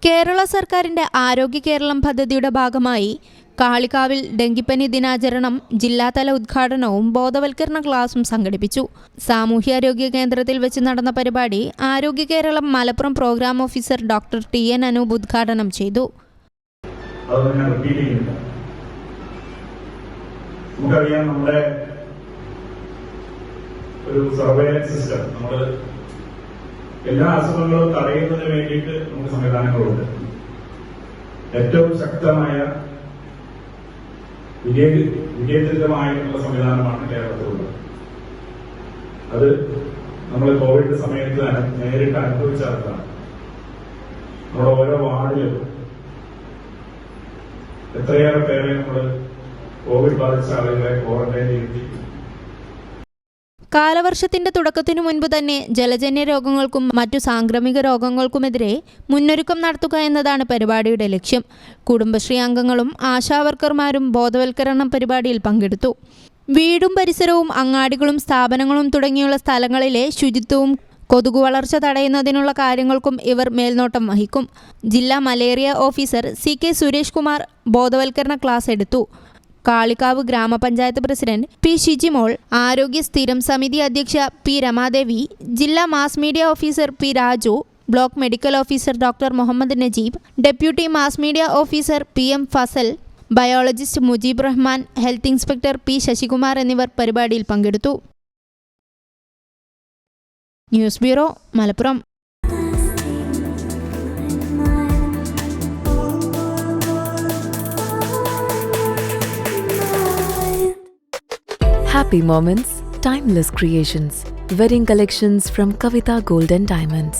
കേരള സർക്കാരിന്റെ ആരോഗ്യ കേരളം പദ്ധതിയുടെ ഭാഗമായി കാളികാവിൽ ഡെങ്കിപ്പനി ദിനാചരണം ജില്ലാതല ഉദ്ഘാടനവും ബോധവൽക്കരണ ക്ലാസും സംഘടിപ്പിച്ചു. സാമൂഹ്യാരോഗ്യ കേന്ദ്രത്തിൽ വെച്ച് നടന്ന പരിപാടി Arogya Keralam Malappuram program officer doctor T N. Anoop ഉദ്ഘാടനം ചെയ്തു. നമുക്കറിയാം, നമ്മുടെ ഒരു സർവൈലൻസ് സിസ്റ്റം, നമ്മൾ എല്ലാ അസുഖങ്ങളും തടയുന്നതിന് വേണ്ടിയിട്ട് നമുക്ക് സംവിധാനങ്ങളുണ്ട്. ഏറ്റവും ശക്തമായ വിജയത്തിലുമായിട്ടുള്ള സംവിധാനമാണ് കേരളത്തിലുള്ളത്. അത് നമ്മൾ കോവിഡ് സമയത്ത് നേരിട്ട് അനുഭവിച്ചതാണ്. നമ്മുടെ ഓരോ വാർഡിലും എത്രയേറെ പേരെ നമ്മൾ കോവിഡ് ബാധിച്ച ആളുകളെ ക്വാറന്റൈൻ ചെയ്തു. കാലവർഷത്തിന്റെ തുടക്കത്തിനു മുൻപ് തന്നെ ജലജന്യ രോഗങ്ങൾക്കും മറ്റു സാംക്രമിക രോഗങ്ങൾക്കുമെതിരെ മുന്നൊരുക്കം നടത്തുക എന്നതാണ് പരിപാടിയുടെ ലക്ഷ്യം. കുടുംബശ്രീ അംഗങ്ങളും ആശാവർക്കർമാരും ബോധവൽക്കരണ പരിപാടിയിൽ പങ്കെടുത്തു. വീടും പരിസരവും അങ്ങാടികളും സ്ഥാപനങ്ങളും തുടങ്ങിയുള്ള സ്ഥലങ്ങളിലെ ശുചിത്വവും കൊതുകു വളർച്ച തടയുന്നതിനുള്ള കാര്യങ്ങൾക്കും ഇവർ മേൽനോട്ടം വഹിക്കും. ജില്ലാ malaria officer C.K. Suresh Kumar ബോധവൽക്കരണ ക്ലാസ് എടുത്തു. കാളികാവ് ഗ്രാമപഞ്ചായത്ത് പ്രസിഡന്റ് പി. ഷിജിമോൾ, ആരോഗ്യ സ്ഥിരം സമിതി അധ്യക്ഷ പി. രമാദേവി, ജില്ലാ mass media officer P. Raju, block medical officer doctor Muhammad Najeeb, deputy mass media officer PM Fazal, biologist Mujeeb Rahman, health inspector P. Sasikumar എന്നിവർ പരിപാടിയിൽ പങ്കെടുത്തു. News bureau, Malappuram. Happy moments, timeless creations. Wedding collections from Kavita Gold and Diamonds.